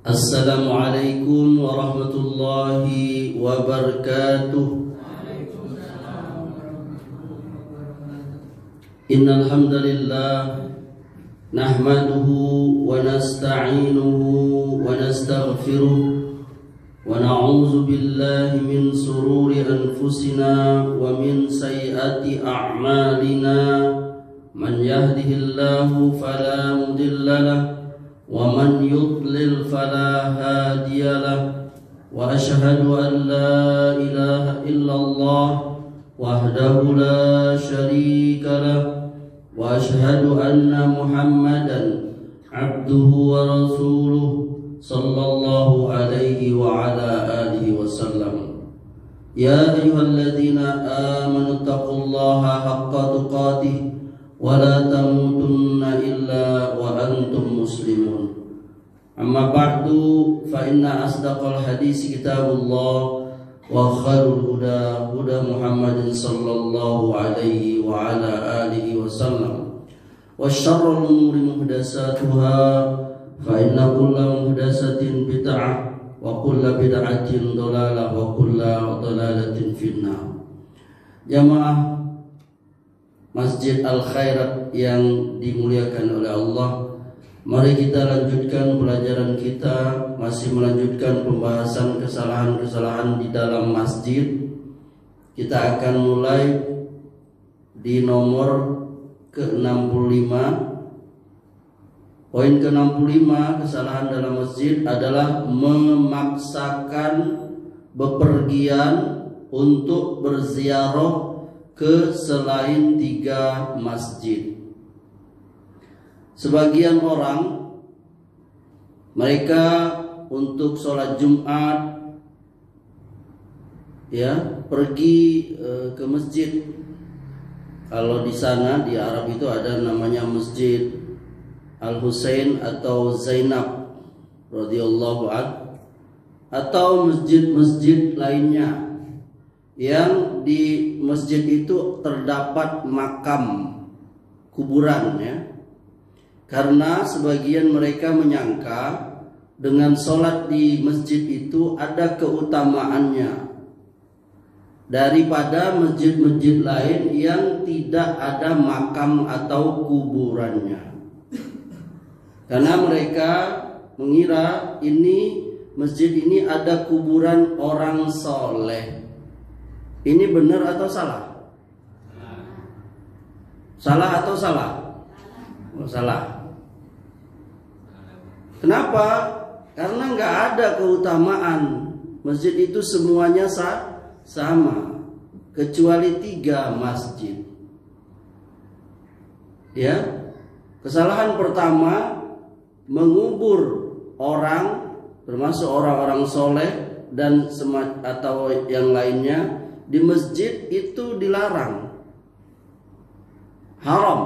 Assalamualaikum warahmatullahi wabarakatuh. Innal hamdalillah nahmaduhu wa nasta'inuhu wa nastaghfiruh wa na'udzu billahi min sururi anfusina wa min sayyiati a'malina. Man yahdihillahu fala mudilla lahu ومن يضلل فلا هادي له وأشهد أن لا إله إلا الله وحده لا شريك له وأشهد أن محمدا عبده ورسوله صلى الله عليه وعلى آله وسلم. يا أيها الذين آمنوا اتقوا الله حق تقاته ولا تموتن إلا وأنتم مسلمون. أما بعد فإن أصدق الحديث كتاب الله وخير الهدى هدى محمد صلى الله عليه وعلى آله وسلم وشر الأمور محدثاتها فإن كل محدثة بدعة وكل بدعة ضلالة وكل ضلالة في النار. Jamaah Masjid Al-Khairat yang dimuliakan oleh Allah, mari kita lanjutkan pelajaran kita, masih melanjutkan pembahasan kesalahan-kesalahan di dalam masjid. Kita akan mulai di nomor ke-65. Poin ke-65, kesalahan dalam masjid adalah memaksakan bepergian untuk berziarah ke selain 3 masjid. Sebagian orang mereka untuk sholat Jumat pergi ke masjid. Kalau di sana di Arab itu ada namanya Masjid Al-Husain atau Zainab radhiyallahu anhu, atau masjid-masjid lainnya yang di masjid itu terdapat makam kuburan, karena sebagian mereka menyangka dengan sholat di masjid itu ada keutamaannya daripada masjid-masjid lain yang tidak ada makam atau kuburannya, karena mereka mengira ini masjid ini ada kuburan orang soleh. Ini benar atau salah? Salah atau salah? Salah. Kenapa? Karena nggak ada keutamaan. Masjid itu semuanya sama, kecuali 3 masjid. Kesalahan pertama, mengubur orang, termasuk orang-orang soleh dan atau yang lainnya di masjid itu dilarang, haram.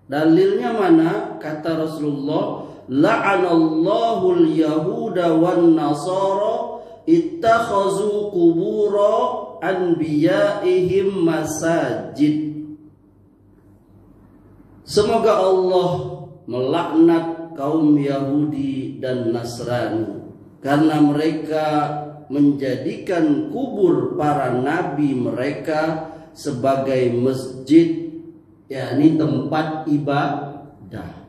Dalilnya mana? Kata Rasulullah, la'anallahu al-yahuda wan nasara ittakhazu qubura anbiya'ihim masajid. Semoga Allah melaknat kaum Yahudi dan Nasrani karena mereka menjadikan kubur para nabi mereka sebagai masjid, yakni tempat ibadah.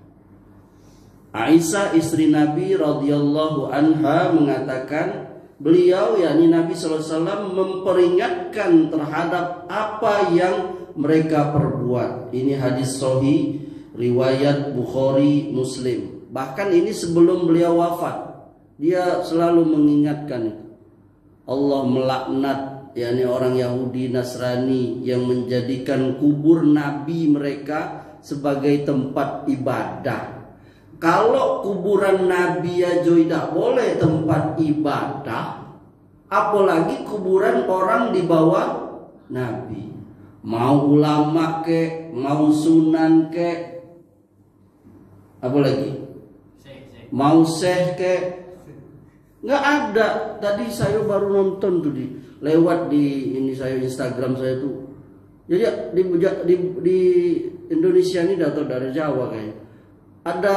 Aisyah istri Nabi radhiyallahu anha mengatakan, beliau yakni Nabi sallallahu alaihi wasallam memperingatkan terhadap apa yang mereka perbuat. Ini hadis sahih riwayat Bukhari Muslim. Bahkan ini sebelum beliau wafat, dia selalu mengingatkan itu. Allah melaknat yakni orang Yahudi Nasrani yang menjadikan kubur nabi mereka sebagai tempat ibadah. Kalau kuburan nabi aja tidak boleh tempat ibadah, apalagi kuburan orang di bawah nabi. Mau ulama ke, mau sunan ke, apalagi mau syekh ke, nggak ada. Tadi saya baru nonton tuh lewat di ini saya Instagram saya tuh. Jadi di Indonesia ini atau dari Jawa kayaknya ada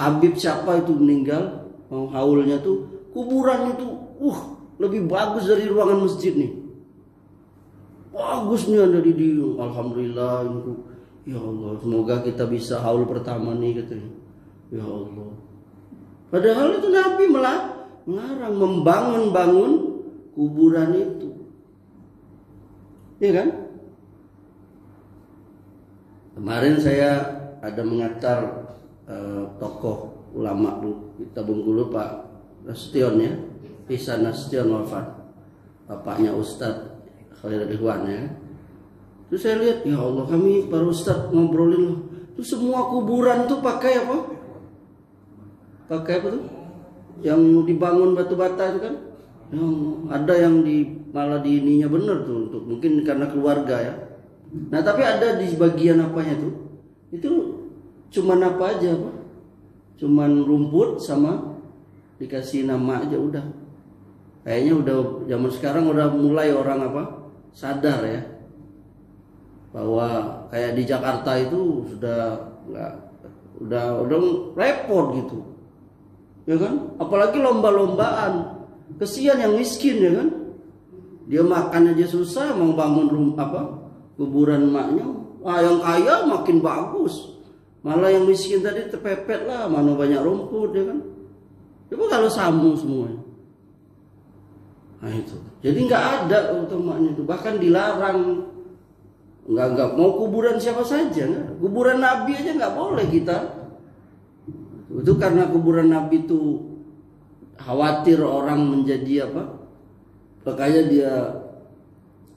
Habib siapa itu meninggal, haulnya tuh kuburannya tuh lebih bagus dari ruangan masjid nih. Bagusnya dari dia. Alhamdulillah itu. Ya Allah, semoga kita bisa haul pertama nih katanya. Ya Allah. Padahal itu Nabi melarang membangun kuburan itu. Iya kan? Kemarin saya ada mengantar tokoh ulama kita Bengkulu, Pak Nastion ya, Ihsan Nastion wafat, bapaknya Ustadz Khalil Ridwan ya. Terus saya lihat, ya Allah, kami para Ustadz ngobrolin itu semua kuburan tuh pakai apa? Pakai apa tuh? Yang dibangun batu bata itu kan? Ya, ada yang malah di ininya bener tuh, untuk mungkin karena keluarga ya. Nah tapi ada di bagian apanya tuh? Itu cuman apa aja Pak? Cuman rumput sama dikasih nama aja udah. Kayaknya udah zaman sekarang udah mulai orang apa? Sadar ya. Bahwa kayak di Jakarta itu udah repot gitu. Ya kan? Apalagi lomba-lombaan. Kesian yang miskin ya kan? Dia makan aja susah mau bangun kuburan maknya. Yang kaya makin bagus. Malah yang miskin tadi terpepet lah, mana banyak rumput ya kan. Coba kalau samu semuanya. Nah itu. Jadi nggak ada utamanya itu. Bahkan dilarang. Nggak mau kuburan siapa saja. Nggak. Kuburan Nabi aja nggak boleh kita. Itu karena kuburan Nabi itu khawatir orang menjadi apa? Makanya dia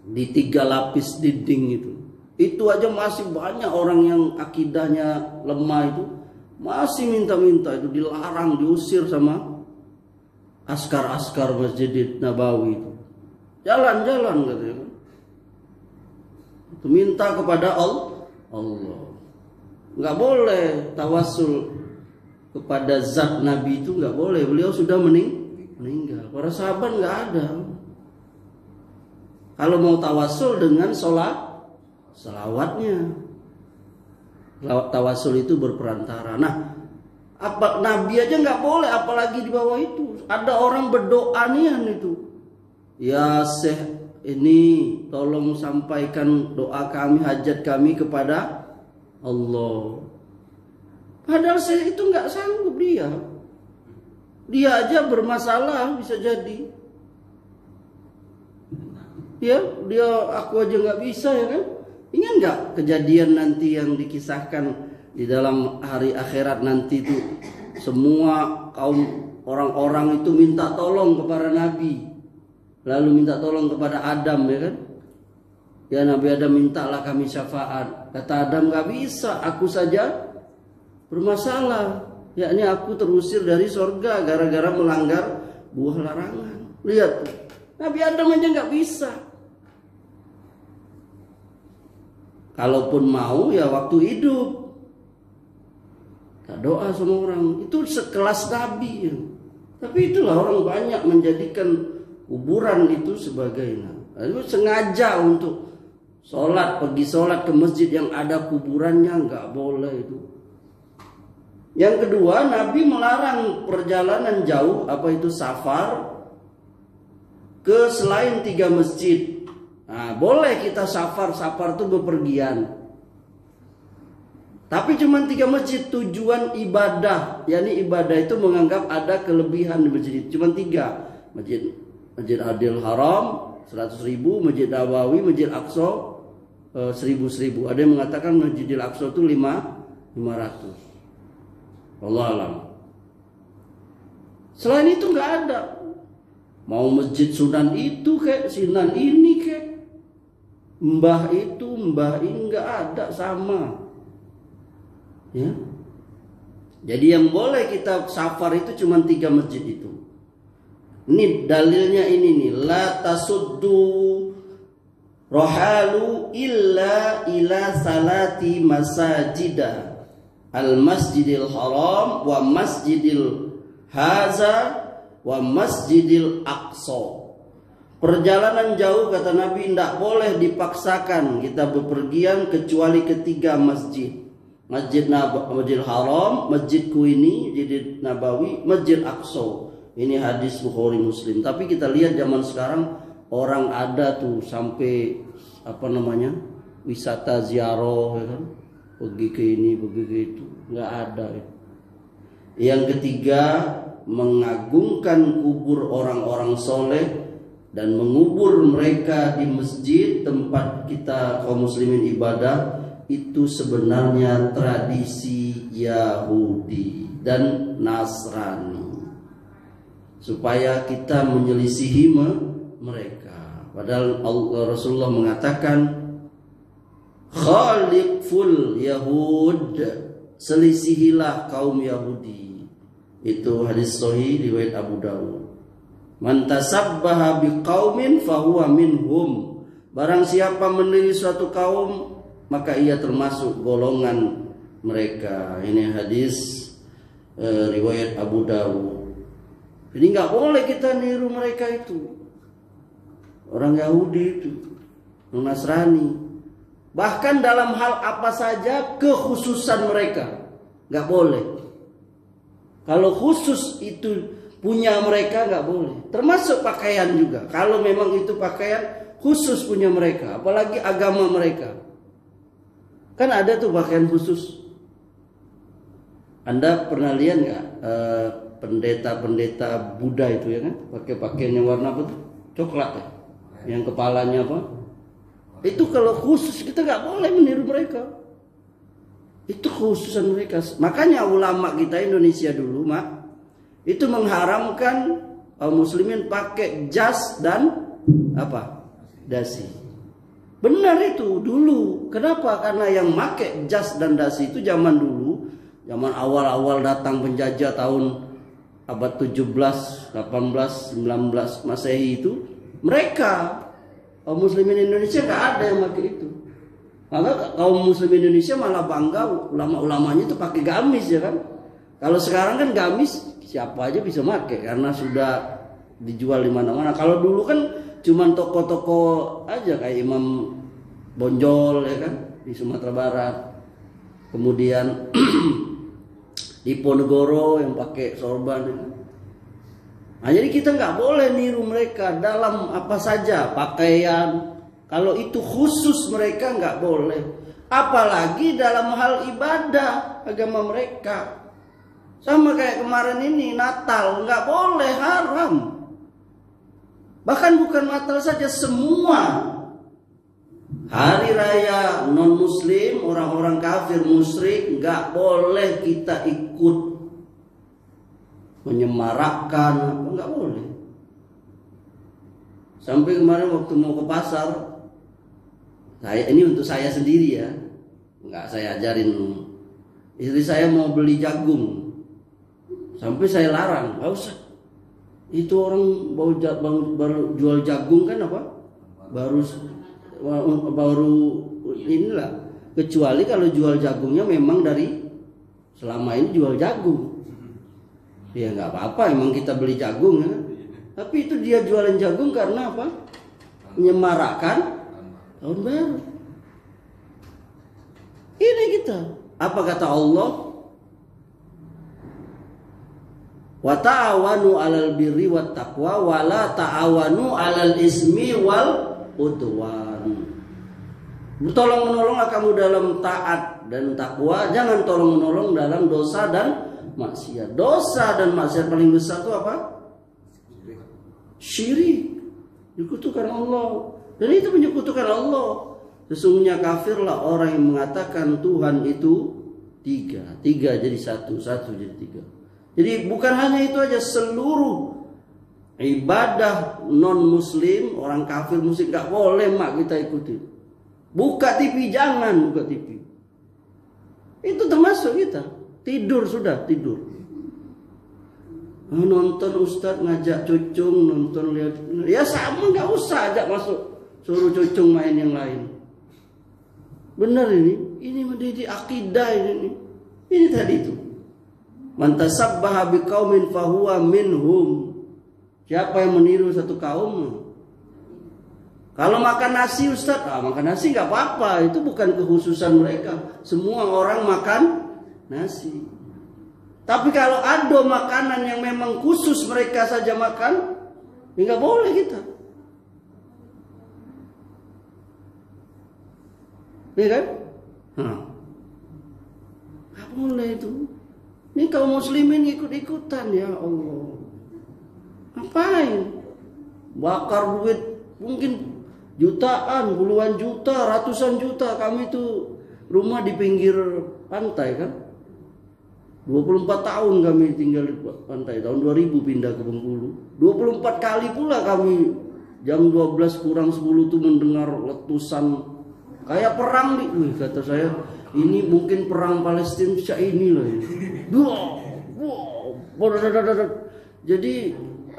di 3 lapis dinding itu. Itu aja masih banyak orang yang akidahnya lemah itu masih minta-minta itu, dilarang, diusir sama askar-askar Masjid Nabawi itu. Jalan-jalan katanya. Itu minta kepada Allah. Nggak boleh tawasul kepada zat Nabi itu, nggak boleh. Beliau sudah meninggal. Para sahabat nggak ada. Kalau mau tawasul dengan salawatnya. Tawasul itu berperantara. Nah, Nabi aja nggak boleh, apalagi di bawah itu. Ada orang berdoa nian itu. Ya Syekh, ini tolong sampaikan doa kami, hajat kami kepada Allah. Padahal Syekh itu nggak sanggup dia. Dia aja bermasalah bisa jadi. Ya, aku aja nggak bisa ya kan? Ingat nggak kejadian nanti yang dikisahkan di dalam hari akhirat nanti itu semua kaum orang-orang itu minta tolong kepada Nabi, lalu minta tolong kepada Adam ya kan? Ya Nabi Adam, mintalah kami syafaat. Kata Adam, nggak bisa, aku saja bermasalah, yakni aku terusir dari surga gara-gara melanggar buah larangan. Lihat, Nabi Adam aja nggak bisa. Kalaupun mau ya waktu hidup tak doa sama orang itu sekelas Nabi ya. Tapi itulah orang banyak menjadikan kuburan itu sebagai sengaja untuk pergi sholat ke masjid yang ada kuburannya, nggak boleh itu. Yang kedua, Nabi melarang perjalanan jauh, apa itu safar, ke selain 3 masjid. Nah, boleh kita safar itu bepergian. Tapi cuma 3 masjid tujuan ibadah. Yani ibadah itu menganggap ada kelebihan di masjid. Cuma 3. Masjid Adil Haram 100.000, Masjid Nabawi, Masjid Aqsa 1.000. Ada yang mengatakan Masjidil Aqsa itu 500. Allah alam. Selain itu nggak ada. Mau masjid Sunan itu kek, Sunan ini kek, mbah itu, mbah ini, nggak ada, sama. Ya. Jadi yang boleh kita safar itu cuma 3 masjid itu. Ini dalilnya ini nih, la tasuddu rohalu illa ila salati masajida. Al-Masjidil Haram wa Masjidil Haza wa Masjidil Aqsa. Perjalanan jauh kata Nabi tidak boleh dipaksakan kita bepergian kecuali ke 3 masjid. Masjidil Haram, masjidku ini, Masjid Nabawi, Masjid Aqsa. Ini hadis Bukhari Muslim. Tapi kita lihat zaman sekarang orang ada tuh sampai wisata ziarah, ya kan? Pergi ke ini, pergi ke itu, nggak ada. Ya. Yang ketiga, mengagungkan kubur orang-orang soleh dan mengubur mereka di masjid tempat kita kaum muslimin ibadah. Itu sebenarnya tradisi Yahudi dan Nasrani, supaya kita menyelisihi mereka. Padahal Rasulullah mengatakan khaliqul Yahud, selisihilah kaum Yahudi. Itu hadis sahih riwayat Abu Dawud. Man tasabbaha biqaumin fahuwa minhum. Barang siapa meniru suatu kaum, maka ia termasuk golongan mereka. Ini hadis riwayat Abu Dawud. Jadi nggak boleh kita niru mereka itu, orang Yahudi itu, orang Nasrani. Bahkan dalam hal apa saja kekhususan mereka nggak boleh. Kalau khusus itu punya mereka nggak boleh. Termasuk pakaian juga. Kalau memang itu pakaian khusus punya mereka, apalagi agama mereka. Kan ada tuh pakaian khusus. Anda pernah lihat nggak pendeta-pendeta Buddha itu, ya kan? Pakai pakaian yang warna apa tuh? Coklat ya? Yang kepalanya apa? Itu kalau khusus kita nggak boleh meniru mereka. Itu khususan mereka. Makanya ulama kita Indonesia dulu, itu mengharamkan kaum muslimin pakai jas dan dasi. Benar itu dulu. Kenapa? Karena yang pakai jas dan dasi itu zaman dulu, zaman awal-awal datang penjajah tahun abad 17, 18, 19 Masehi itu, mereka kaum muslimin Indonesia nggak ada yang pakai itu. Maka kaum muslimin Indonesia malah bangga ulama-ulamanya itu pakai gamis, ya kan? Kalau sekarang kan gamis siapa aja bisa pakai karena sudah dijual di mana-mana. Kalau dulu kan cuman toko-toko aja kayak Imam Bonjol, ya kan, di Sumatera Barat. Kemudian di Ponegoro yang pakai sorban, ya kan? Nah, jadi kita nggak boleh niru mereka dalam apa saja pakaian. Kalau itu khusus mereka nggak boleh. Apalagi dalam hal ibadah agama mereka. Sama kayak kemarin ini Natal, nggak boleh, haram. Bahkan bukan Natal saja, semua hari raya non muslim, orang-orang kafir musyrik, nggak boleh kita ikut menyemarakkan, nggak boleh. Sampai kemarin waktu mau ke pasar, ini untuk saya sendiri ya, nggak saya ajarin. Istri saya mau beli jagung, sampai saya larang, nggak usah. Itu orang baru jual jagung kan baru inilah. Kecuali kalau jual jagungnya memang dari selama ini jual jagung, ya nggak apa-apa. Emang kita beli jagung ya. Tapi itu dia jualan jagung karena apa? Menyemarakkan tahun baru. Ini kita. Apa kata Allah? Wa ta'awanu 'alal birri wat taqwa wa la ta'awanu 'alal ismi wal udwan. Bertolong-menolonglah kamu dalam taat dan takwa, jangan tolong-menolong dalam dosa dan maksiat. Dosa dan maksiat paling besar itu apa? Syirik. Menyekutukan Allah. Dan itu menyekutukan Allah. Sesungguhnya kafirlah orang yang mengatakan Tuhan itu tiga jadi satu jadi tiga. Jadi bukan hanya itu aja, seluruh ibadah non muslim, orang kafir muslim gak boleh kita ikuti. Buka TV, jangan buka TV. Itu termasuk kita. Tidur sudah, tidur. Nonton ustadz ngajak cucung, nonton lihat. Ya sama, gak usah ajak masuk. Suruh cucung main yang lain. Benar ini mendidik akidah ini. Ini tadi itu. Man tasabbaha biqaumin fahuwa minhum. Siapa yang meniru satu kaum, Kalau makan nasi Ustadz, makan nasi nggak apa-apa, itu bukan kekhususan mereka. Semua orang makan nasi. Tapi kalau ada makanan yang memang khusus mereka saja makan, ya nggak boleh kita. Iya kan? Nggak boleh itu. Ini kaum muslimin ikut-ikutan, ya Allah. Ngapain? Bakar duit mungkin jutaan, puluhan juta, ratusan juta. Kami tuh rumah di pinggir pantai kan. 24 tahun kami tinggal di pantai. Tahun 2000 pindah ke Bengkulu. 24 kali pula kami jam 12 kurang 10 tuh mendengar letusan kayak perang nih. Wih, kata saya, ini mungkin perang Palestina ini loh. Jadi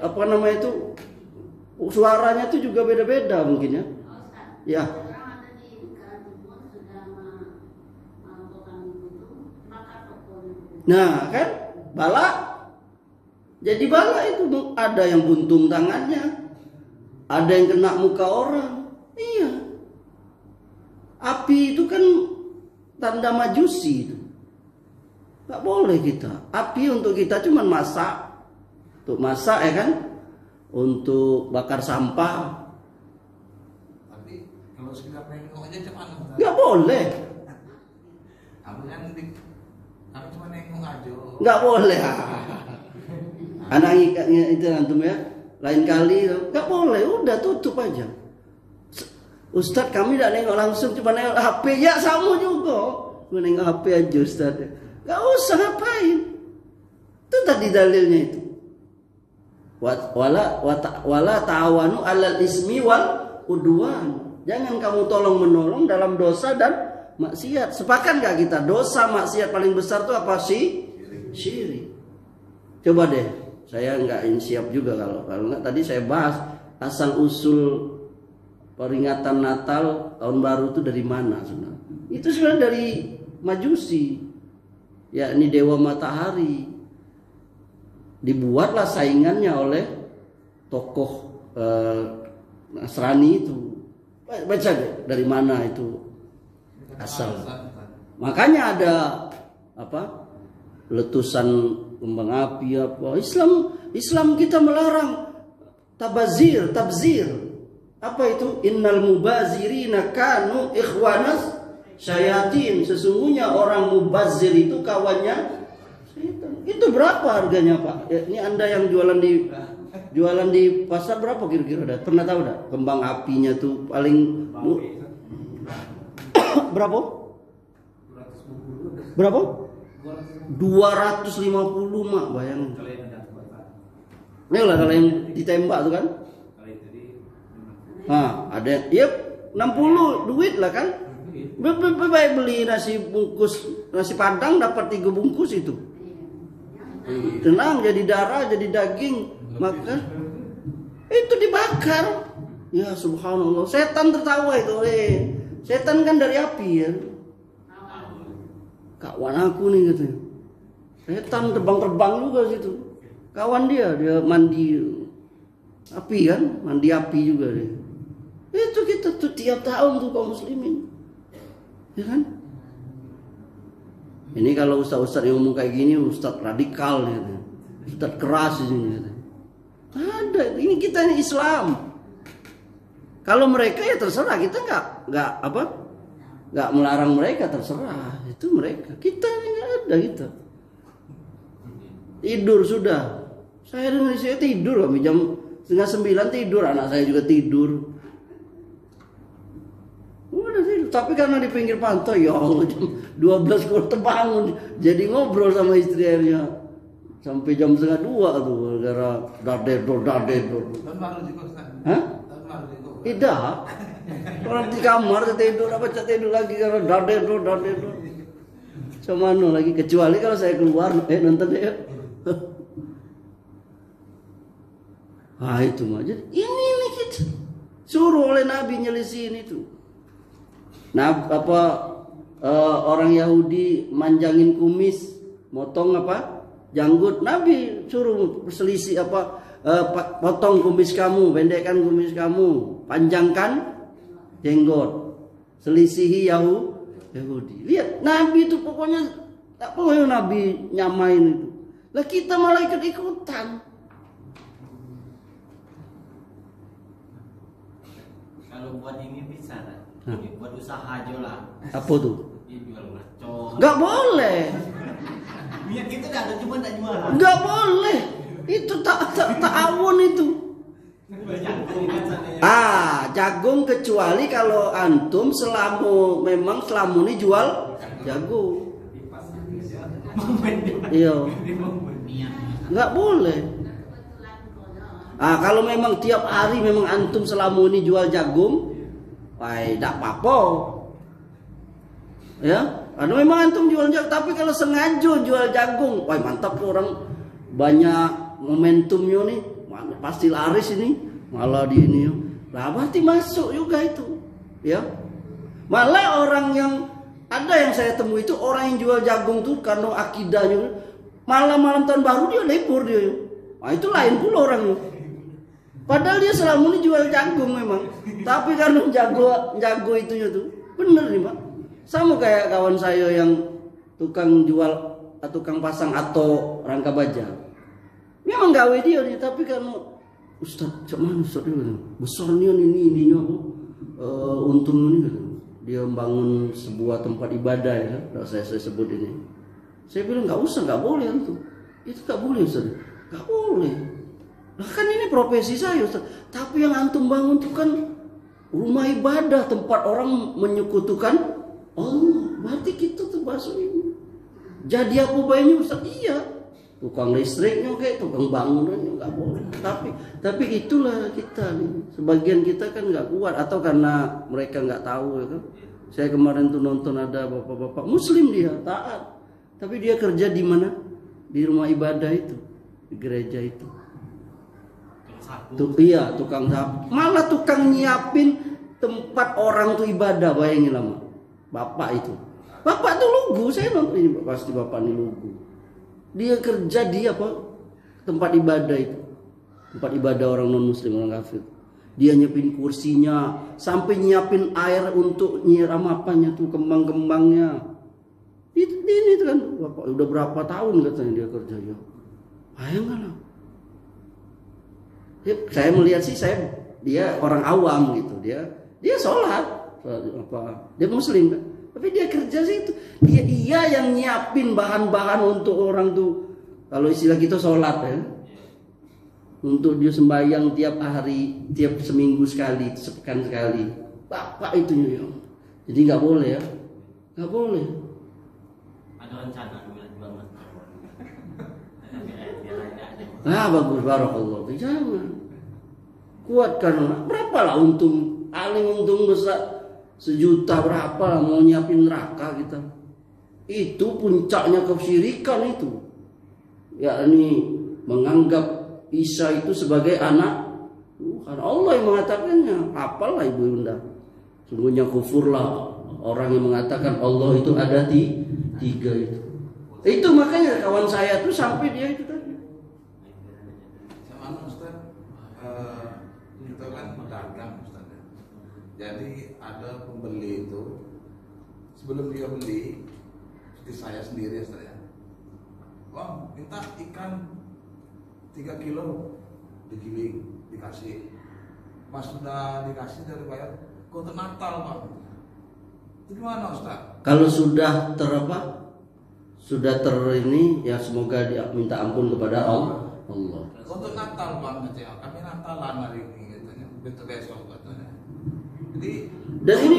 apa namanya itu, suaranya itu juga beda-beda mungkin ya. Ya. Nah kan, bala. Jadi bala itu ada yang buntung tangannya, ada yang kena muka orang. Iya. Api itu kan tanda majusi itu. Gak boleh kita. Api untuk kita cuma masak. Untuk masak ya kan. Untuk bakar sampah. Tapi kalau sekitar nengok aja cuman. Gak boleh. Kami cuma nengok aja. Gak boleh. Anak ikatnya itu antum ya. Lain kali gak boleh. Udah tutup aja. Ustadz kami tidak nengok langsung, cuma nengok HP. Ya sama juga. Cuma nengok HP aja Ustadz. Gak usah ngapain. Itu tadi dalilnya itu. Wala ta'awanu 'alal ismi wal udwan. Jangan kamu tolong menolong dalam dosa dan maksiat. Sepakat gak kita? Dosa maksiat paling besar itu apa sih? Syirik. Coba deh. Saya nggak siap juga kalau nggak tadi saya bahas asal usul peringatan Natal tahun baru itu dari mana sebenarnya? Itu sebenarnya dari Majusi, yakni dewa matahari. Dibuatlah saingannya oleh tokoh Nasrani itu. Baca deh dari mana itu asal. Makanya ada apa? Letusan kembang api apa. Islam kita melarang tabzir. Apa itu? Innal mubazirina kanu ikhwanas syayatin. Sesungguhnya orang mubazir itu kawannya syaitan. Itu berapa harganya, Pak? Ya, ini Anda yang jualan di pasar berapa kira-kira? Pernah tahu enggak? Kembang apinya tuh paling berapa? Berapa? 250 mak, bayangin. Ini lah kalau yang ditembak tuh kan. Nah, ada ya 60 duit lah kan. Baik beli nasi bungkus nasi padang dapat 3 bungkus itu. Tenang, jadi darah, jadi daging, maka itu dibakar. Ya subhanallah, setan tertawa itu. Setan kan dari api ya. Kawan aku nih gitu. Setan terbang-terbang juga situ. Kawan dia mandi api kan, mandi api juga dia. Itu kita tuh tiap tahun tuh kaum muslimin, ya kan? Ini kalau ustaz-ustaz yang ngomong kayak gini, ustaz radikal gitu. Ustaz keras ini gitu. Ada, ini kita ini Islam. Kalau mereka ya terserah, kita nggak melarang mereka, terserah. Itu mereka. Kita ini nggak ada gitu. Tidur sudah. Saya tidur kami jam 8:30 tidur, anak saya juga tidur. Udah tidur. Tapi karena di pinggir pantai ya jam 12 kurang terbangun, jadi ngobrol sama istri akhirnya sampai jam 1:30 tuh gara-gara dadedor. Tahun baru di Kosta. Hah? Tahun baru di Kosta. Tidak. Orang di kamar tidur tidur lagi karena dadedor. Sama lagi, kecuali kalau saya keluar nonton ya. Ah itu mah. Jadi ini kita suruh oleh Nabi nyelisin itu. Nah orang Yahudi manjangin kumis, motong janggut, Nabi suruh berselisih potong kumis kamu, pendekkan kumis kamu, panjangkan jenggot, selisihi Yahudi. Lihat Nabi itu pokoknya Nabi nyamain itu. Lah kita malah ikut-ikutan. Kalau buat ini bisa kan? Buat usaha aja lah. Apa tuh? Jual bacot. Nggak boleh. Niat kita dah ada cuma tak jual. Nggak boleh. Itu ta'awun itu. Jagung kecuali kalau antum memang selamuni jual jagung. Iya. Nggak boleh. Kalau memang tiap hari memang antum selamuni jual jagung, tidak apa-apa. Ya, karena memang antum jual jagung, tapi kalau sengaja jual jagung, mantap orang banyak momentumnya nih, pasti laris ini, malah di ini, lah berarti masuk juga itu, ya. Malah orang yang ada yang saya temui itu orang yang jual jagung tuh karena akidahnya, malam tahun baru dia libur dia, itu lain pula orangnya. Padahal dia selama ini jual jagung memang, tapi karena jago itunya tuh, bener nih Pak. Sama kayak kawan saya yang tukang pasang atau rangka baja. Memang gawe dia nih, tapi karena Ustaz, cuman Ustaz ini besarnya ininya untung ini gitu. Dia membangun sebuah tempat ibadah ya, saya sebut ini. Saya bilang nggak boleh itu nggak boleh Ustaz, nggak boleh. Nah kan ini profesi saya Ustaz. Tapi yang antum bangun itu kan rumah ibadah, tempat orang menyekutukan Allah. Berarti kita tuh bahasa ini. Jadi apa baiknya Ustaz? Iya. Tukang listriknya kayak tukang bangunannya nggak boleh. Tapi itulah kita nih. Sebagian kita kan nggak kuat atau karena mereka nggak tahu ya kan. Saya kemarin tuh nonton ada bapak-bapak Muslim dia taat. Tapi dia kerja di mana? Di rumah ibadah itu, di gereja itu. Iya, tukang sapu. Malah tukang nyiapin tempat orang tuh ibadah, bayangin lama. Bapak itu. Bapak tuh lugu, saya nonton ini pasti bapak ini lugu. Dia kerja di tempat ibadah itu. Tempat ibadah orang non muslim, orang kafir. Dia nyiapin kursinya, sampai nyiapin air untuk nyiram apanya tuh, kembang-kembangnya. Ini tuh kan bapak udah berapa tahun katanya dia kerja ya. Bayangkanlah. Saya melihat sih dia orang awam gitu, dia sholat dia muslim kan, tapi dia kerja sih itu dia yang nyiapin bahan-bahan untuk orang tuh, kalau istilah kita sholat ya, untuk dia sembahyang tiap hari, tiap seminggu sekali, sepekan sekali, bapak itu ya. Jadi nggak boleh ya, nggak boleh. Ada rencana jual Bagus, barakallah. Jangan kuatkan. Berapa lah untung? Paling untung besar 1 juta berapa lah mau nyiapin neraka kita. Itu puncaknya kesyirikan itu. Yakni menganggap Isa itu sebagai anak Tuhan. Allah yang mengatakannya. Apalah ibu bunda. Sungguhnya kufurlah orang yang mengatakan Allah itu ada di 3 itu. Itu makanya kawan saya tuh sampai dia itu tadi. Sama Ustaz, kita kan pedagang Ustaz. Jadi ada pembeli itu, sebelum dia beli, seperti saya sendiri Ustaz ya. Bang, minta ikan 3 kilo digiling, dikasih. Pas sudah dikasih dari bayar, kok Natal Bang. Itu gimana Ustaz? Kalau sudah sudah ini ya semoga dia minta ampun kepada Allah. Untuk Natal Bang, kami Natalan hari ini katanya, besok katanya. Jadi dan ini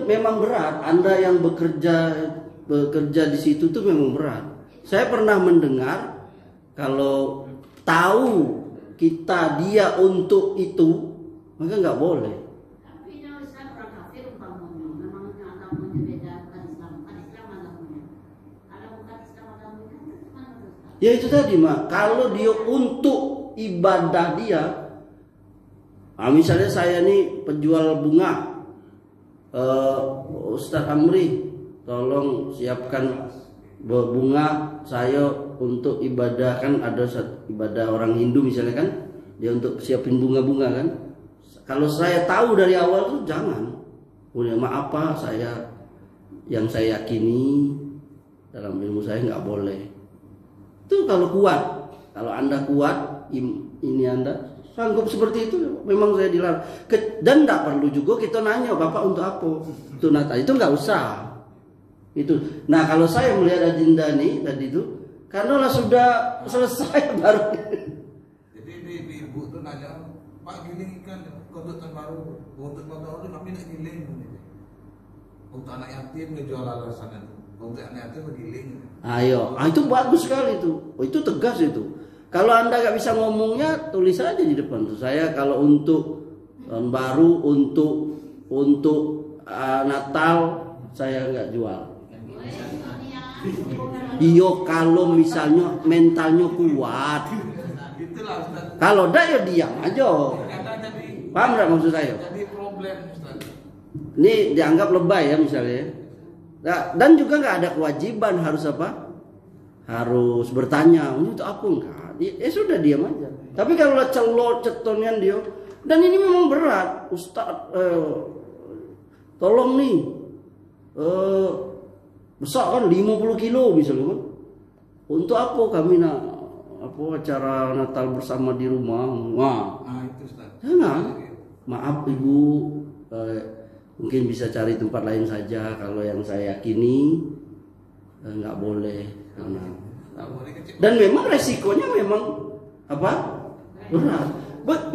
memang berat. Anda yang bekerja di situ tuh memang berat. Saya pernah mendengar kalau tahu dia untuk itu maka nggak boleh. Tapi kalau Islam orang kafir umpamanya memang agamanya beda, bukan Islam agamanya. Kalau bukan Islam agamanya itu mana Ustaz? Ya itu tadi Mak, kalau dia untuk ibadah dia, misalnya saya nih penjual bunga, Ustadz Amri tolong siapkan bunga saya untuk ibadah, kan ada ibadah orang Hindu misalnya kan, dia untuk siapin bunga-bunga kan. Kalau saya tahu dari awal tuh jangan. Udah maaf Pak, yang saya yakini dalam ilmu saya nggak boleh. Itu kalau kuat, kalau Anda kuat, ini Anda sanggup seperti itu, memang saya dilarang. Dan tidak perlu juga kita nanya Bapak untuk apa itu Natal, itu nggak usah. Itu. Nah kalau saya melihat agenda nih tadi itu, karena sudah selesai baru. Jadi ibu tuh nanya, Pak giling ikan untuk tahun baru, untuk tahun baru kami nak giling. Untuk anak yatim ngejual alasannya tuh. Untuk anak yatim giling. Ayo, itu bagus sekali tuh. Oh, itu tegas itu. Kalau Anda nggak bisa ngomongnya, tulis aja di depan tuh. Saya kalau untuk tahun baru, untuk Natal saya nggak jual. Dia kalau misalnya mentalnya kuat. Itulah Ustaz. Kalau enggak ya diam aja. Karena jadi Paham nggak maksud saya? jadi problem Ustaz. Ini dianggap lebay ya misalnya. Nah, dan juga nggak ada kewajiban harus apa? Harus bertanya, untuk apa enggak? Ya sudah diam aja. Tapi kalau celot cetonian dia, dan ini memang berat, Ustaz. Tolong nih, besar kan 50 kilo misalnya kan. Untuk apa kami nak acara Natal bersama di rumah? Wah, Nah itu Ustaz. jangan. Maaf Ibu, mungkin bisa cari tempat lain saja. Kalau yang saya yakini nggak boleh karena Nggak boleh kecil. dan memang resikonya memang apa berat.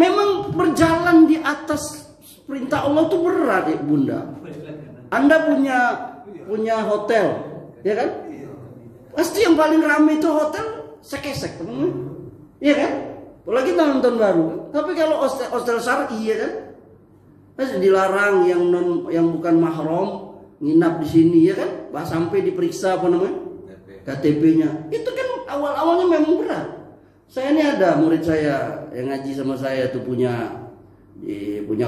Memang berjalan di atas perintah Allah itu berat ya Bunda. Anda punya hotel, ya kan? Pasti yang paling ramai itu hotel sekesek, teman-teman. Iya kan? Apalagi tahun baru. Tapi kalau hostel syar'i ya kan? Masih dilarang yang bukan mahram nginap di sini ya kan? Bah, sampai diperiksa apa namanya? KTP-nya. Itu kan awal-awalnya memang berat. Saya ini ada murid saya yang ngaji sama saya tuh punya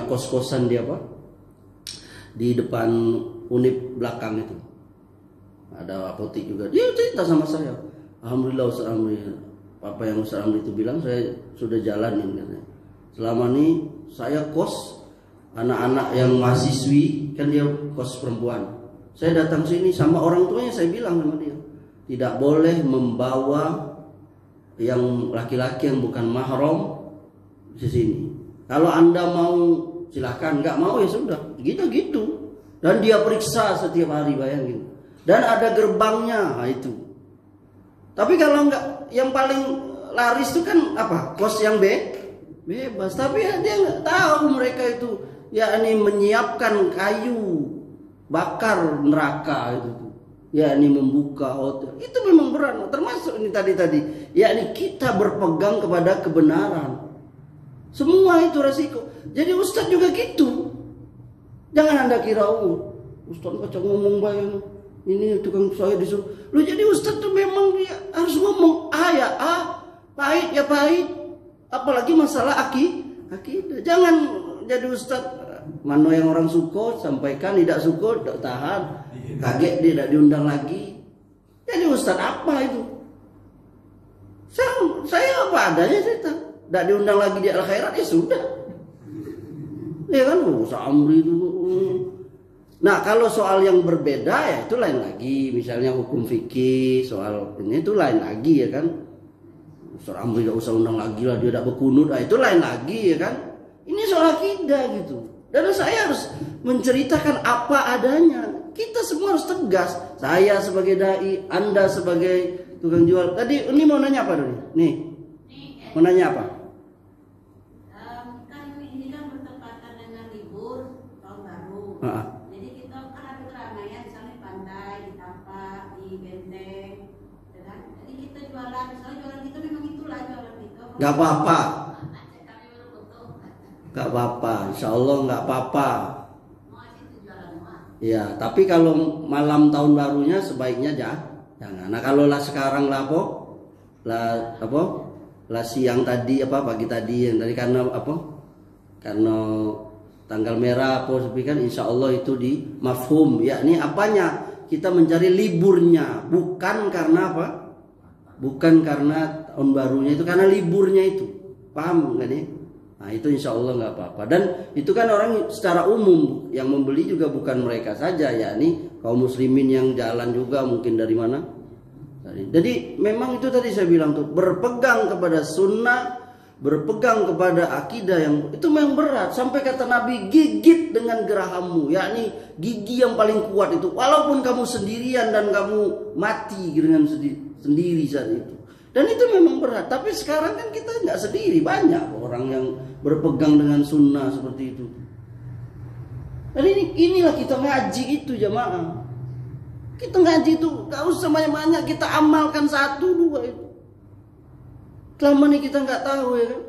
kos-kosan dia apa? Di depan Unip belakang itu. Ada apotek juga. Dia cerita sama saya. Alhamdulillah Ustaz Amri. Apa yang Ustaz Amri itu bilang saya sudah jalanin katanya. Selama ini saya kos anak-anak yang mahasiswi, kan dia kos perempuan. Saya datang sini sama orang tuanya, saya bilang sama dia, tidak boleh membawa yang laki-laki yang bukan mahram di sini. Kalau Anda mau silakan, nggak mau ya sudah. Gitu. Dan dia periksa setiap hari, bayangin. Dan ada gerbangnya, nah itu. Tapi kalau nggak, yang paling laris itu kan apa? Kos yang bebas. Tapi ya dia nggak tahu mereka itu, yakni menyiapkan kayu bakar neraka itu. Yakni membuka hotel. Itu memang berat. Termasuk ini tadi. Yakni kita berpegang kepada kebenaran. Semua itu resiko. Jadi Ustadz juga gitu. Jangan Anda kira, Ustadz kacau ngomong bayang. Ini tukang saya disuruh. Loh, jadi Ustadz tuh memang dia harus ngomong ya pahit ya pahit. Apalagi masalah akidah. Jangan jadi Ustadz mana yang orang suka sampaikan, tidak suka tidak tahan. Kaget dia tidak diundang lagi. Jadi Ustadz apa itu? Saya apa adanya cerita. Tidak diundang lagi di akhirat ya sudah. Ya kan, Ustaz Amri itu. Nah kalau soal yang berbeda ya itu lain lagi. Misalnya hukum fikih soal ini itu lain lagi ya kan. Ustaz Amri tidak usah undang lagi lah, dia tidak berkunut, itu lain lagi ya kan. Ini soal akidah gitu. Dan saya harus menceritakan apa adanya. Kita semua harus tegas. Saya sebagai dai, Anda sebagai tukang jual. Tadi ini mau nanya apa dulu? Nih, mau nanya apa? Kan ini kan bertepatan dengan libur tahun baru. Jadi kita kan ada keramaian, misalnya di pantai, di tapak, di benteng, ya kan? Jadi kita jualan, misalnya jualan kita memang itulah jualan kita. Gak apa-apa. Kami berfoto. Gak apa-apa, insya Allah gak apa-apa. Mau itu jualan mah. Ya, tapi kalau malam tahun barunya sebaiknya jangan. Nah kalau lah sekarang lah lah siang tadi pagi tadi yang tadi karena karena tanggal merah tapi kan insya Allah itu di mafhum, yakni apanya kita mencari liburnya, bukan karena bukan karena tahun barunya itu, karena liburnya itu Paham nggak nih? Nah itu insya Allah nggak apa-apa. Dan itu kan orang secara umum yang membeli juga bukan mereka saja, yakni kaum muslimin yang jalan juga mungkin dari mana. Jadi memang itu tadi saya bilang tuh, berpegang kepada sunnah, berpegang kepada akidah yang itu memang berat. Sampai kata Nabi, gigit dengan gerahammu, yakni gigi yang paling kuat itu. Walaupun kamu sendirian dan kamu mati dengan sendiri saat itu. Dan itu memang berat. Tapi sekarang kan kita nggak sendiri, banyak orang yang berpegang dengan sunnah seperti itu. Dan inilah kita ngaji itu jamaah. Kita ngaji itu gak usah banyak-banyak, kita amalkan 1, 2 itu. Selama ini kita nggak tahu ya kan.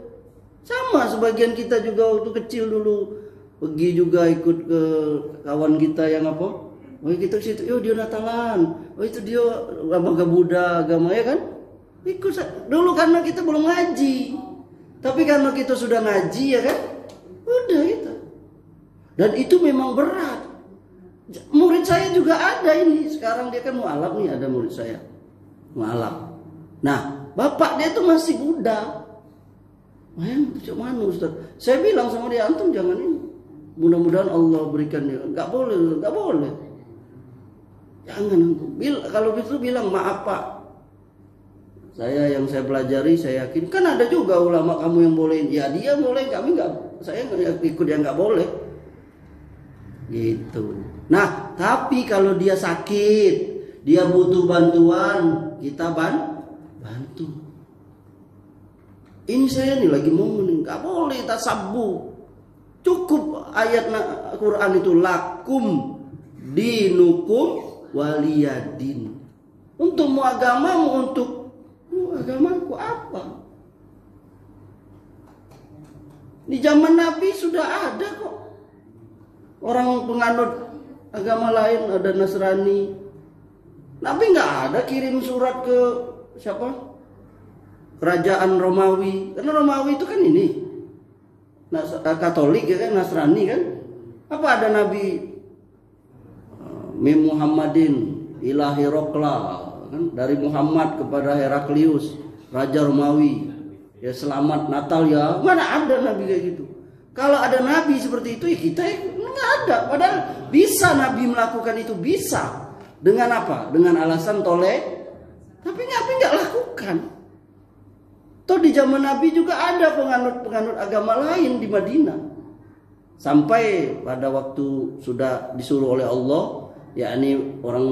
Sama sebagian kita juga waktu kecil dulu pergi juga ikut ke kawan kita yang apa? Oh kita ke situ, dia Natalan. Oh itu dia agama Buddha, agama ya kan? Ikut dulu karena kita belum ngaji. Tapi karena kita sudah ngaji ya kan? Udah itu. Dan itu memang berat. Murid saya juga ada ini. Sekarang dia kan mualaf nih, ada murid saya. Mualaf. Nah, bapak dia tuh masih muda. Macam mana Ustaz? Saya bilang sama dia, antum jangan ini. Mudah-mudahan Allah berikan dia. Enggak boleh, enggak boleh. Jangan antum. Kalau itu bilang maaf Pak. Yang saya pelajari, saya yakin kan ada juga ulama kamu yang boleh. Ya dia boleh, kami enggak. Saya enggak ikut yang enggak boleh. Gitu. Nah, tapi kalau dia sakit, dia butuh bantuan, kita bantu. Ini saya nih lagi mau nggak boleh tasabbu. Cukup ayat Quran itu lakum dinukum waliyadin. Untukmu agamamu, untuk agamaku apa? Di zaman Nabi sudah ada kok. Orang penganut agama lain, ada Nasrani. Nabi nggak ada kirim surat ke siapa? Kerajaan Romawi. Karena Romawi itu kan ini Katolik ya kan, Nasrani kan. Apa ada Nabi Muhammadin ila Herakla kan, dari Muhammad kepada Heraklius, raja Romawi. Ya selamat Natal ya. Mana ada Nabi kayak gitu? Kalau ada Nabi seperti itu ya kita nggak ada. Padahal bisa Nabi melakukan itu, bisa. Dengan apa? Dengan alasan toleh. Tapi Nabi nggak lakukan. Toh di zaman Nabi juga ada penganut agama lain di Madinah. Sampai pada waktu sudah disuruh oleh Allah, yakni orang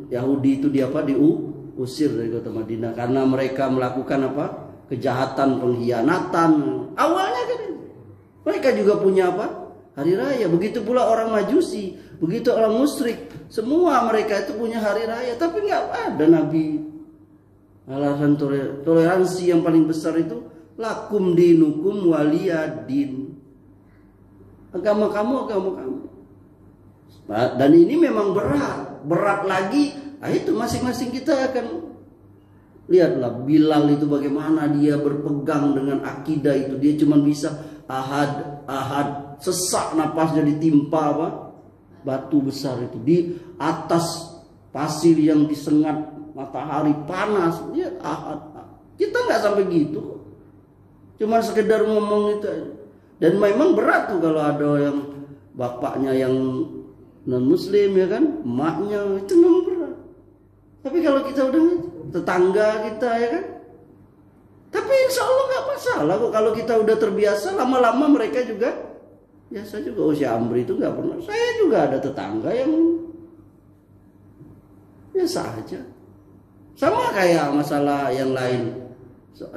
Yahudi itu diusir dari kota Madinah karena mereka melakukan apa? Kejahatan, pengkhianatan. Awalnya kan mereka juga punya apa? Hari raya. Begitu pula orang Majusi, begitu orang musyrik, semua mereka itu punya hari raya. Tapi nggak ada Nabi. Alasan toleransi yang paling besar itu lakum dinukum waliyadin. Agama kamu. Dan ini memang berat lagi. Nah, itu masing-masing kita akan lihatlah Bilal itu bagaimana dia berpegang dengan akidah itu. Dia cuma bisa ahad, sesak napasnya ditimpa apa? Batu besar itu di atas pasir yang disengat matahari panas. Dia ahad. Kita nggak sampai gitu. Cuma sekedar ngomong itu aja. Dan memang berat tuh kalau ada yang bapaknya yang non muslim ya kan, emaknya itu memang berat. Tapi kalau kita udah tetangga kita ya kan, tapi insya Allah nggak masalah kok kalau kita udah terbiasa. Lama-lama mereka juga biasa juga. Oh si Amri itu nggak pernah. Saya juga ada tetangga yang biasa aja. Sama kayak masalah yang lain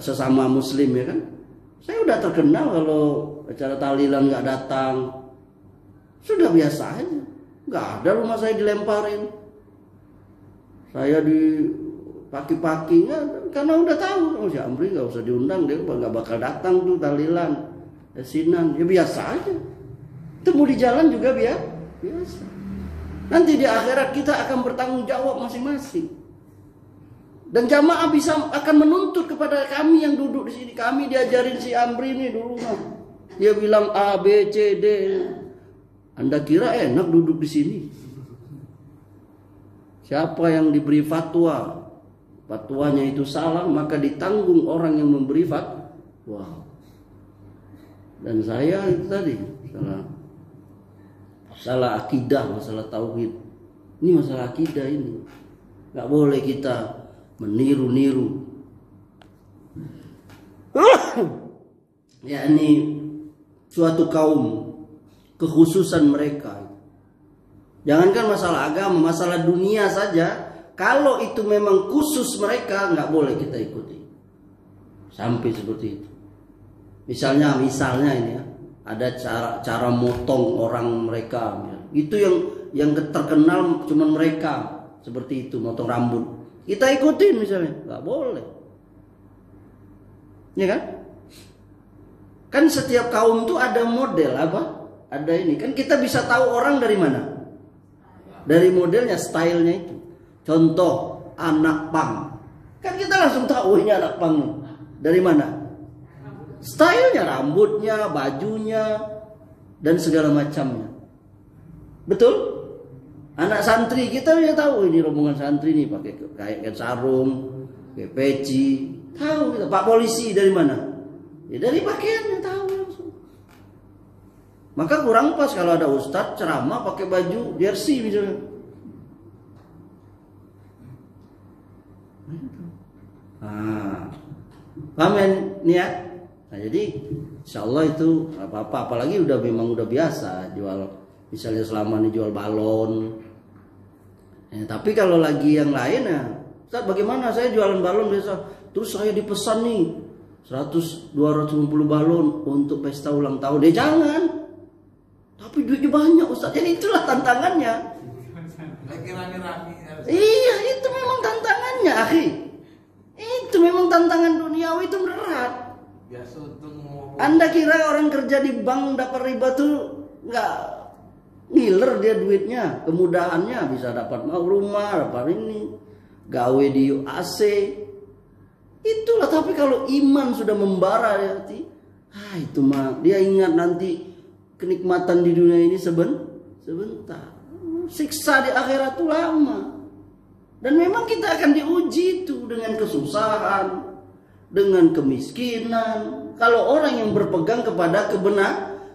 sesama muslim ya kan. Saya udah terkenal kalau acara tahlilan nggak datang, sudah biasa aja. Nggak ada rumah saya dilemparin, saya dipaki-paki karena udah tahu oh si Amri nggak usah diundang, dia nggak bakal datang tuh tahlilan, yasinan, ya biasa aja. Temu di jalan juga biasa. Nanti di akhirat kita akan bertanggung jawab masing-masing. Dan jamaah akan menuntut kepada kami yang duduk di sini. Kami diajarin si Amri ini dulu mah. Dia bilang A, B, C, D. Anda kira enak duduk di sini? Siapa yang diberi fatwanya itu salah, maka ditanggung orang yang memberi fatwa. Dan saya itu tadi masalah akidah, masalah tauhid. Ini masalah akidah ini. Nggak boleh kita meniru-niru. Ya ini suatu kaum, kekhususan mereka. Jangankan masalah agama, masalah dunia saja. Kalau itu memang khusus mereka, nggak boleh kita ikuti. Sampai seperti itu. Misalnya ini ya, ada cara motong orang mereka. Itu yang terkenal cuman mereka. Seperti itu, motong rambut. Kita ikutin misalnya, nggak boleh. Ya kan? Kan setiap kaum tuh ada model apa? Ada ini. Kan kita bisa tahu orang dari mana? Dari modelnya, stylenya itu. Contoh anak pang. Kan kita langsung tahu ini anak pang. Dari mana? Stylenya, rambutnya, bajunya, dan segala macamnya. Betul? Anak santri kita bisa tahu ini rombongan santri nih pakai kayak sarung, pakai peci. Tahu kita. Pak polisi dari mana? Ya dari pakaiannya tahu langsung. Maka kurang pas kalau ada ustadz ceramah pakai baju jersey misalnya. Paham ya niat? Nah jadi insya Allah itu apa-apa. Apalagi memang udah biasa jual, misalnya selama ini jual balon. Tapi kalau lagi yang lain ya, Ustaz bagaimana saya jualan balon biasa, terus saya dipesan nih 100-250 balon untuk pesta ulang tahun. Jangan. Tapi duitnya banyak Ustaz. Jadi itulah tantangannya. Iya, itu memang tantangannya, akhi. Itu memang tantangan duniawi, itu berat. Anda kira orang kerja di bank dapat riba tuh nggak ngiler dia duitnya, kemudahannya bisa dapat rumah, dapat ini, gawe di AC. Itulah, tapi kalau iman sudah membara hati, itu mah dia ingat nanti kenikmatan di dunia ini sebentar. Siksa di akhirat itu lama. Dan memang kita akan diuji itu dengan kesusahan, dengan kemiskinan. Kalau orang yang berpegang kepada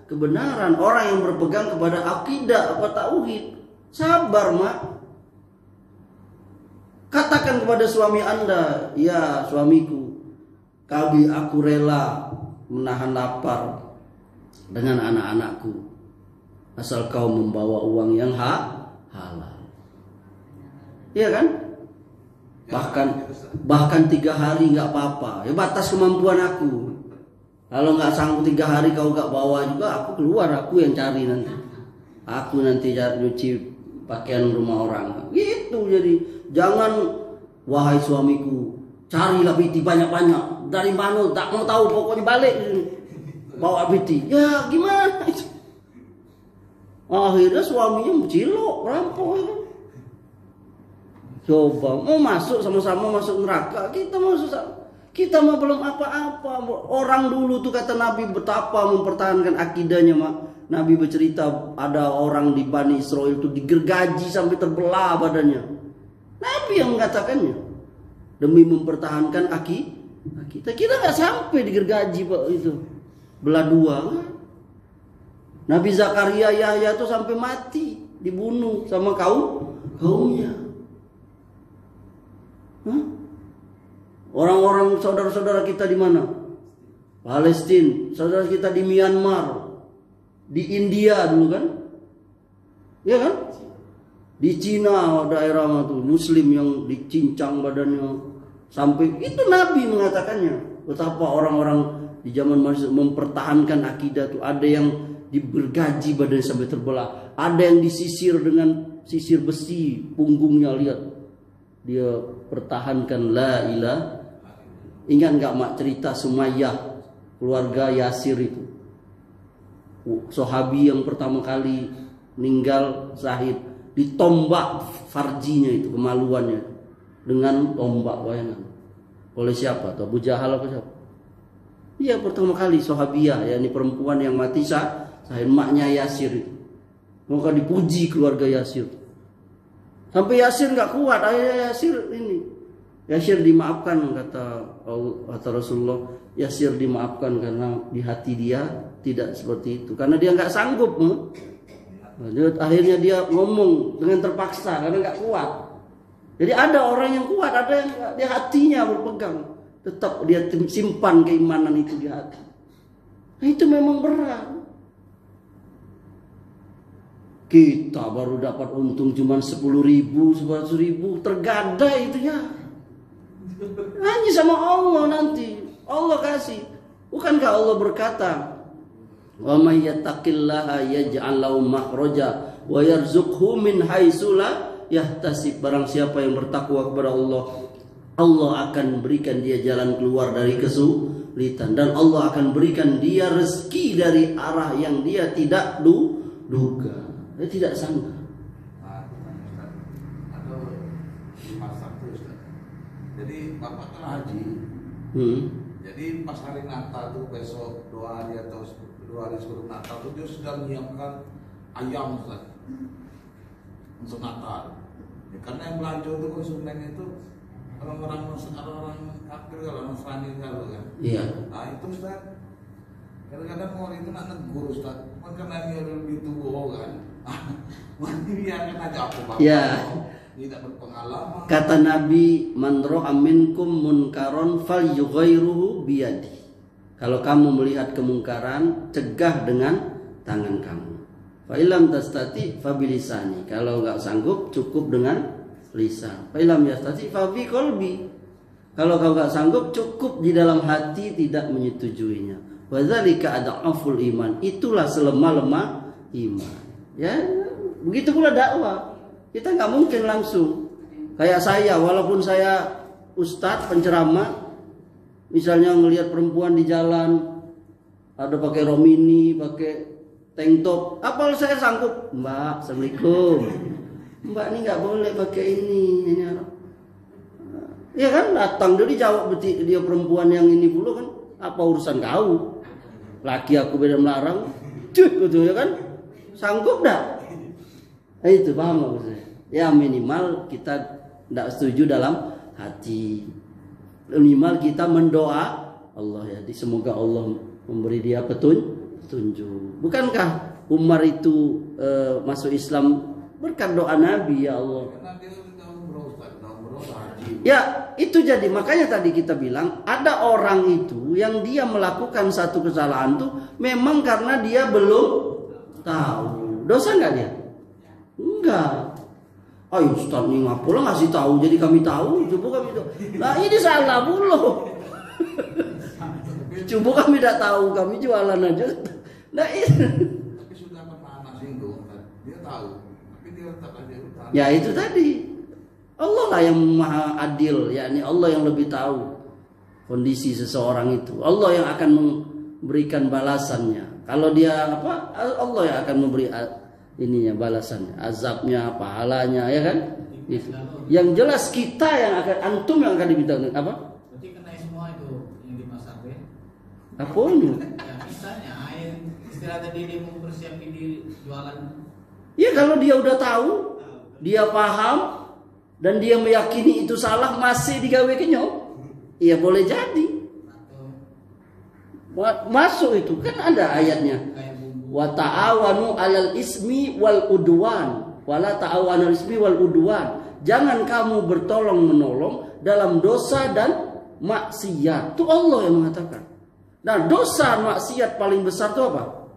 kebenaran, orang yang berpegang kepada akidah atau tauhid, sabar mak. Katakan kepada suami Anda, ya suamiku, aku rela menahan lapar dengan anak-anakku, asal kau membawa uang yang halal. Iya kan? Bahkan 3 hari nggak apa-apa. Ya batas kemampuan aku. Kalau nggak sanggup 3 hari kau nggak bawa juga, aku keluar, aku yang cari nanti. Aku nanti nyuci pakaian rumah orang. Gitu jadi. Jangan, wahai suamiku, carilah piti banyak-banyak. Dari mana? Tak mau tahu, pokoknya balik. Bawa piti. Ya gimana? Akhirnya suaminya cilok, rampok. Coba mau masuk sama-sama masuk neraka, kita mah belum apa-apa. Orang dulu tuh kata Nabi betapa mempertahankan akidahnya mak. Nabi bercerita ada orang di Bani Israel itu digergaji sampai terbelah badannya. Nabi yang mengatakannya demi mempertahankan akidah. Kita nggak sampai digergaji pak itu belah dua. Nabi Zakaria Yahya itu sampai mati dibunuh sama kaumnya. Orang-orang saudara-saudara kita di mana? Palestina, saudara kita di Myanmar, di India dulu kan? Ya kan? Di Cina daerah tuh Muslim yang dicincang badannya sampai itu Nabi mengatakannya. Betapa orang-orang di zaman masih mempertahankan akidah tuh, ada yang dibergaji badannya sampai terbelah, ada yang disisir dengan sisir besi punggungnya, lihat dia pertahankan la ilah. Ingat nggak mak cerita Sumayyah, keluarga Yasir itu, sahabi yang pertama kali meninggal syahid, ditombak farjinya itu, kemaluannya dengan tombak wayangan. Oleh siapa? Atau Abu Jahal apa siapa? Iya, pertama kali sahabiyah, yakni perempuan yang mati syahid, maknya Yasir itu. Maka dipuji keluarga Yasir. Sampai Yasir nggak kuat, akhirnya Yasir ini Yasir dimaafkan kata Rasulullah, Yasir dimaafkan karena di hati dia tidak seperti itu, karena dia nggak sanggup. Akhirnya dia ngomong dengan terpaksa karena nggak kuat. Jadi ada orang yang kuat, ada yang di hatinya berpegang, tetap dia simpan keimanan itu di hati. Nah, itu memang berat. Kita baru dapat untung cuma 10.000, 100.000, tergadai itu ya. Hanya sama Allah nanti. Allah kasih. Bukankah Allah berkata, "Wa may yattaqillaha yaj'al lahu makhraja wa yarzuqhu min haitsu la yahtasib." Barang siapa yang bertakwa kepada Allah, Allah akan berikan dia jalan keluar dari kesulitan, dan Allah akan berikan dia rezeki dari arah yang dia tidak duga. Dia tidak sangka. Atau masak terus. Jadi bapak kan haji. Jadi pas hari Natal tuh besok 2 hari atau 2 hari sebelum Natal tuh dia sudah menyiapkan ayam Ustaz, untuk Natal. Ya, karena yang belanja itu konsumen itu orang-orang kafir, kalau Nasrani kalau kan. Iya. Nah itu Ustaz. Kadang-kadang orang itu nak negur Ustaz, karena dia lebih tua kan. Mati biarkan aja aku bapak. Ya. Tidak berpengalaman. Kata Nabi, "Man ra'a minkum munkaron falyughayyiruhu biyadi." Kalau kamu melihat kemungkaran, cegah dengan tangan kamu. Fa illam tastati fa bilisani. Kalau enggak sanggup, cukup dengan lisan. Fa illam yastati fa bi qalbi. Kalau kau enggak sanggup, cukup di dalam hati tidak menyetujuinya. Wa dzalika adaful iman. Itulah selemah-lemah iman. Ya, begitu pula dakwah. Kita nggak mungkin langsung kayak saya, walaupun saya ustadz penceramah, misalnya ngelihat perempuan di jalan ada pakai romini, pakai tank top, apa saya sanggup? Mbak, assalamualaikum. Mbak ini nggak boleh pakai ini. Ya kan, datang dia dijawab, dia perempuan yang ini pula kan, apa urusan kau? Laki aku beda melarang, gitu ya kan? Sanggup dah? Itu paham nggak maksudnya? Ya minimal kita tidak setuju dalam hati. Minimal kita mendoa Allah ya, semoga Allah memberi dia petunjuk. Bukankah Umar itu masuk Islam berkat doa Nabi, ya Allah? Ya itu jadi makanya tadi kita bilang ada orang itu yang dia melakukan satu kesalahan tuh memang karena dia belum tahu. Dosa nggak dia? Enggak. Ayo Ustaz nih ngapain ngasih tahu jadi kami tahu, coba kami tahu. Nah ini salah pula. Coba kami tidak tahu, kami jualan aja. Nah itu. Tapi sudah pernah singgung, dia tahu, tapi dia tetap aja utang. Ya itu tadi. Allah lah yang maha adil, yakni Allah yang lebih tahu kondisi seseorang itu. Allah yang akan memberikan balasannya. Kalau dia apa? Allah yang akan memberi ininya balasannya, azabnya, pahalanya, ya kan? Gitu. Yang jelas kita yang akan, antum yang akan diminta apa? Berarti kena semua itu yang dimasak ya? Apa ini? Ya misalnya istilah tadi dia mempersiapkan diri jualan. Ya kalau dia udah tahu, dia paham dan dia meyakini itu salah, masih digawe kenyong, ya boleh jadi. Masuk itu kan ada ayatnya. Wa ta'awanu 'alal ismi wal udwan wala ta'awanu 'alal ismi wal udwan. Jangan kamu bertolong menolong dalam dosa dan maksiat. Itu Allah yang mengatakan. Nah, dosa maksiat paling besar itu apa?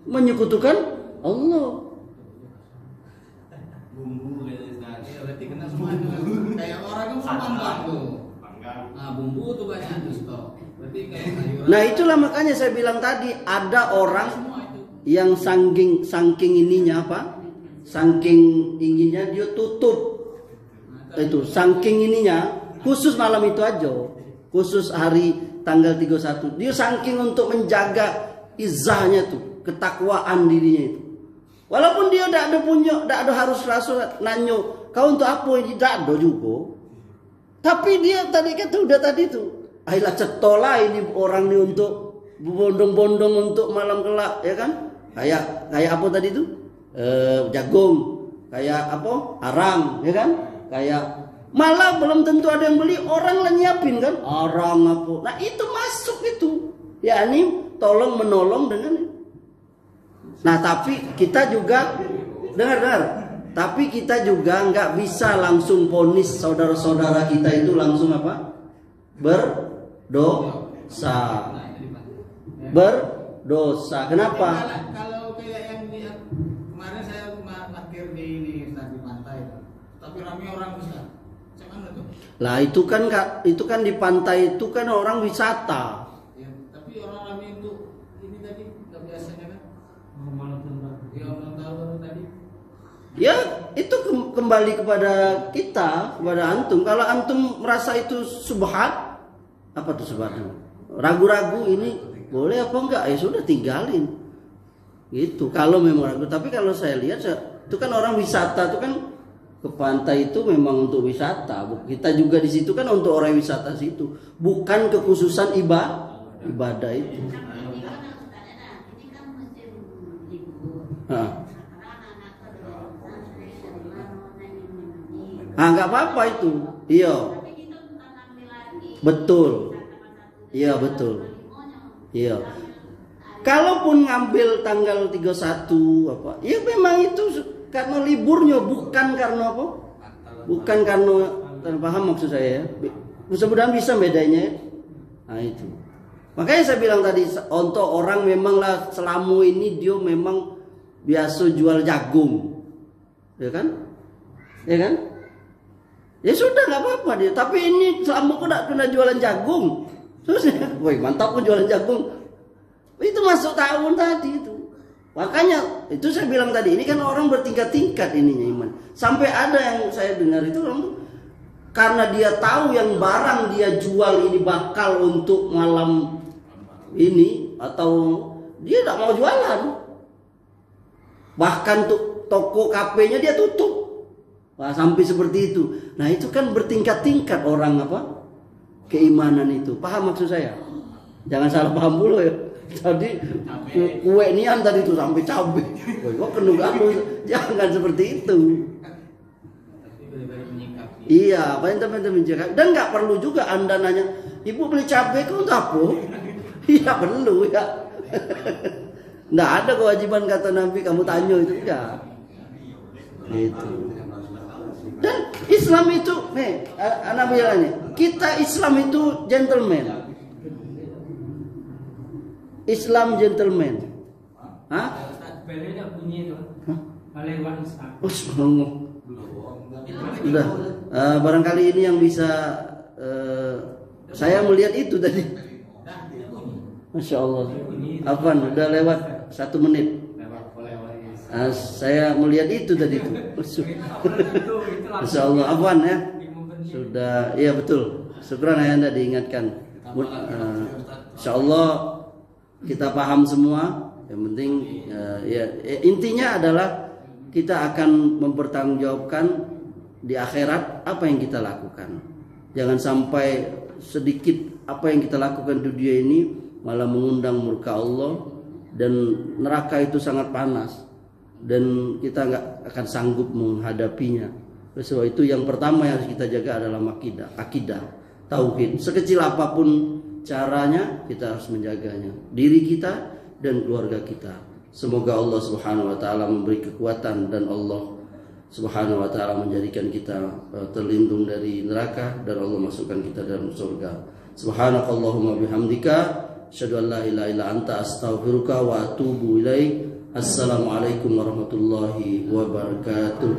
Menyekutukan Allah. Bumbu berarti kena semua itu. Kayak orang itu panggang tuh. Nah, bumbu tuh banyak tuh stok. Berarti kayak nah, itulah makanya saya bilang tadi ada orang yang saking ininya apa? Saking inginnya dia tutup. Itu saking ininya khusus malam itu aja. Khusus hari tanggal 31. Dia saking untuk menjaga izahnya tuh, ketakwaan dirinya itu. Walaupun dia tidak ada punya, tidak ada harus rasul nanyo, kau untuk apa ini tidak ada juga. Tapi dia tadi kata udah tadi tuh, ayolah cetola ini orang ini untuk bondong-bondong untuk malam kelak, ya kan? Kayak apa tadi itu? Jagung, kayak apa? Arang, ya kan? Kayak Malah belum tentu ada yang beli, orang lah nyiapin kan, orang apa. Nah itu masuk itu, ya ini tolong menolong dengan. Nah tapi kita juga dengar. Tapi kita juga nggak bisa langsung vonis saudara-saudara kita itu langsung apa? Berdosa. Berdosa. Kenapa? Kalau kayak yang kemarin saya parkir di ini di pantai, tapi ramai orang besar. Cuman tuh. Lah itu kan di pantai itu kan orang wisata. Ya, tapi orang ramai itu ini tadi nggak biasanya kan? Ya orang tahu tadi. Ya itu kembali kepada kita, kepada antum. Kalau antum merasa itu subhat, apa tuh subhat? Ragu-ragu ini boleh apa enggak? Ya sudah tinggalin. Gitu. Kalau memang ragu. Tapi kalau saya lihat itu kan orang wisata itu kan ke pantai itu memang untuk wisata. Kita juga di situ kan untuk orang wisata situ, bukan kekhususan ibadah itu. Nggak apa-apa itu. Iya. Betul. Iya betul. Iya. Kalaupun ngambil tanggal 31 apa? Ya memang itu karena liburnya, bukan karena apa? Bukan karena, paham maksud saya ya. Mudah-mudahan bisa bedanya. Nah itu. Makanya saya bilang tadi, untuk orang memanglah Selama ini dia memang biasa jual jagung. Ya kan? Ya kan? Ya sudah nggak apa-apa dia. Tapi ini Selama kok tidak pernah jualan jagung. Terus ya, woi mantap kok jualan jagung. Itu masuk tahun tadi itu. Makanya itu saya bilang tadi, ini kan orang bertingkat-tingkat ininya iman. Sampai ada yang saya dengar itu orang karena dia tahu yang barang dia jual ini bakal untuk malam ini, atau dia tidak mau jualan. Bahkan toko kafenya dia tutup. Wah, sampai seperti itu. Nah itu kan bertingkat-tingkat orang apa? Keimanan itu. Paham maksud saya? Jangan salah paham dulu ya. Tadi kue nian tadi itu sampai cabai. Kok kenung aku? Jangan seperti itu. Iya, pintar-pintar mencegah. Dan nggak perlu juga Anda nanya, ibu beli cabai kok untuk apa? Iya perlu ya. Nggak ada kewajiban kata Nabi kamu tanya itu enggak. Itu. Dan Islam itu, nih, anak bilang nih, kita Islam itu gentleman. Islam gentleman. Hah? Belnya bunyi itu. Lewat Ustaz. Udah. Barangkali ini yang bisa saya melihat itu tadi. Masya Allah. Afwan, udah lewat 1 menit. Saya melihat itu tadi tuh. Masya Allah. Afwan ya. Sudah, iya betul. Syukran ya Anda diingatkan. Insya Allah kita paham semua. Yang penting ya intinya adalah kita akan mempertanggungjawabkan di akhirat apa yang kita lakukan. Jangan sampai sedikit apa yang kita lakukan di dunia ini malah mengundang murka Allah, dan neraka itu sangat panas dan kita nggak akan sanggup menghadapinya. Oleh sebab itu yang pertama yang harus kita jaga adalah akidah, tauhid. Sekecil apapun caranya kita harus menjaganya, diri kita dan keluarga kita. Semoga Allah Subhanahu wa taala memberi kekuatan dan Allah Subhanahu wa taala menjadikan kita terlindung dari neraka dan Allah masukkan kita dalam surga. Subhanakallahumma bihamdika asyhadu an la ilaha illa anta astaghfiruka wa atubu ilaik. Assalamualaikum warahmatullahi wabarakatuh.